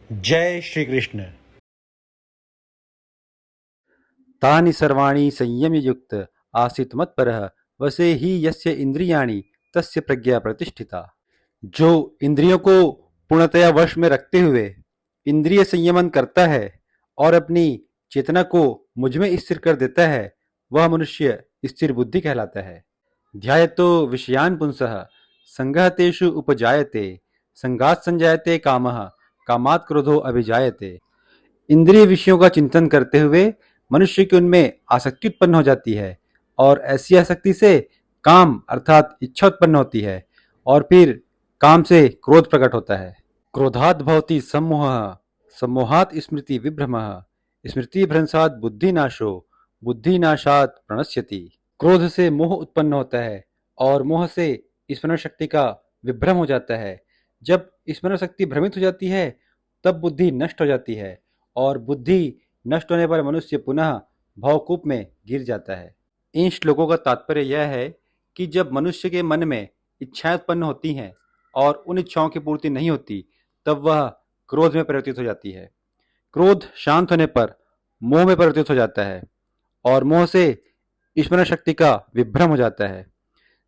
जय श्री कृष्ण। तानि सर्वाणि संयम्य युक्त आसीत् मत्परः वसे ही यस्य इंद्रियाणि तस्य प्रज्ञा प्रतिष्ठिता। जो इंद्रियों को पूर्णतया वश में रखते हुए इंद्रिय संयमन करता है और अपनी चेतना को मुझ में स्थिर कर देता है, वह मनुष्य स्थिर बुद्धि कहलाता है। ध्यायतो विषयान् पुंसः संगः तेषु उपजायते संगात् संजायते कामः कामात् क्रोधो अभिजायते। इंद्रिय विषयों का चिंतन करते हुए मनुष्य की उनमें आसक्ति उत्पन्न हो जाती है और ऐसी आसक्ति से काम अर्थात इच्छा उत्पन्न होती है और फिर काम से क्रोध प्रकट होता है। क्रोधात् भवति सम्मोहः सम्मोहात् स्मृति विभ्रमः स्मृति भ्रंशात् बुद्धिनाशो बुद्धिनाशात् प्रणश्यति। क्रोध से मोह उत्पन्न होता है और मोह से स्मरण शक्ति का विभ्रम हो जाता है। जब स्मरण शक्ति भ्रमित हो जाती है तब बुद्धि नष्ट हो जाती है और बुद्धि नष्ट होने पर मनुष्य पुनः भावकूप में गिर जाता है। इन श्लोकों का तात्पर्य यह है कि जब मनुष्य के मन में इच्छाएं उत्पन्न होती हैं और उन इच्छाओं की पूर्ति नहीं होती तब वह क्रोध में परिवर्तित हो जाती है। क्रोध शांत होने पर मोह में परिवर्तित हो जाता है और मोह से स्मरण शक्ति का विभ्रम हो जाता है।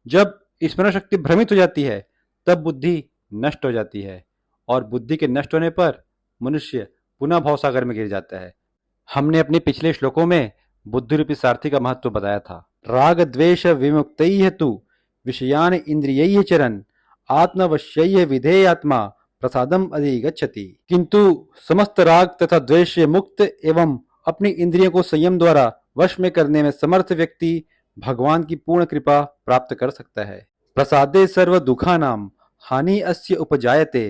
जब स्मरण शक्ति भ्रमित हो जाती है तब बुद्धि नष्ट हो जाती है और बुद्धि के नष्ट होने पर मनुष्य पुनः भवसागर में गिर जाता है। हमने अपने पिछले श्लोकों में बुद्धि रूपी सारथी का महत्व बताया था। राग द्वेष विमुक्तैः तु विषयान इंद्रियैः चरन् आत्मवश्यैः विधेयात्मा प्रसादम अधिगच्छति। किंतु समस्त राग तथा द्वेष से मुक्त एवं अपनी इंद्रियों को संयम द्वारा वश में करने में समर्थ व्यक्ति भगवान की पूर्ण कृपा प्राप्त कर सकता है। प्रसादे सर्व दुखानाम हानि अस्य उपजायते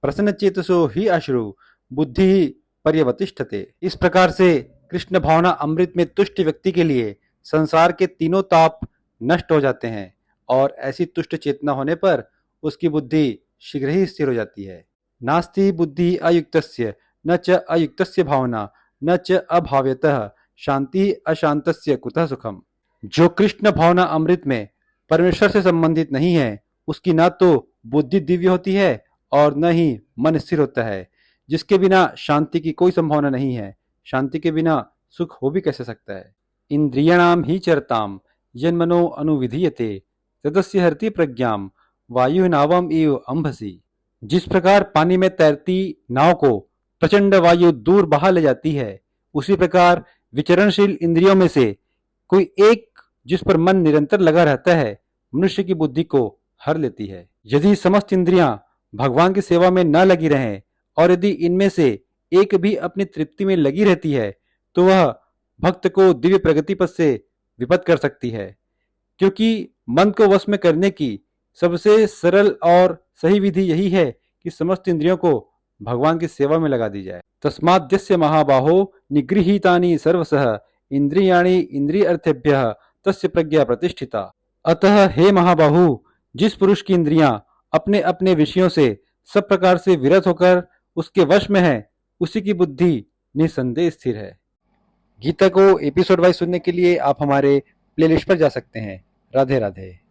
प्रसन्न चेतसो ही अश्रु बुद्धि पर्यवतिष्ठते। इस प्रकार से कृष्ण भावना अमृत में तुष्ट व्यक्ति के लिए संसार के तीनों ताप नष्ट हो जाते हैं और ऐसी तुष्ट चेतना होने पर उसकी बुद्धि शीघ्र ही स्थिर हो जाती है। नास्ति बुद्धि अयुक्तस्य न च अयुक्तस्य भावना न च अभाव्यतः शांति अशांतस्य कुतः सुखम। जो कृष्ण भावना अमृत में परमेश्वर से संबंधित नहीं है उसकी न तो बुद्धि दिव्य होती है और न ही मन स्थिर होता है। जिसके बिना शांति की कोई संभावना नहीं है, शांति के बिना सुख हो भी कैसे सकता है। इंद्रियाणाम ही चरताम यन्मनो अनुविधीयते तदस्य हरति प्रज्ञाम वायु नावम इव अंभसी। जिस प्रकार पानी में तैरती नाव को प्रचंड वायु दूर बहा ले जाती है, उसी प्रकार विचरणशील इंद्रियों में से कोई एक जिस पर मन निरंतर लगा रहता है मनुष्य की बुद्धि को हर लेती है। यदि समस्त इंद्रियां भगवान की सेवा में न लगी रहें और यदि इनमें से एक भी अपनी तृप्ति में लगी रहती है तो वह भक्त को दिव्य प्रगति पथ से विपद कर सकती है। क्योंकि मन को वश में करने की सबसे सरल और सही विधि यही है कि समस्त इंद्रियों को भगवान की सेवा में लगा दी जाए। तस्माद्यस्य महाबाहो निगृहीतानि सर्वसः इंद्रियाणि इंद्रिय अर्थेभ्यः तस्य प्रज्ञा प्रतिष्ठिता। अतः हे महाबाहु, जिस पुरुष की इंद्रियां अपने अपने विषयों से सब प्रकार से विरत होकर उसके वश में है उसी की बुद्धि निसंदेह स्थिर है। गीता को एपिसोड वाइज सुनने के लिए आप हमारे प्लेलिस्ट पर जा सकते हैं। राधे राधे।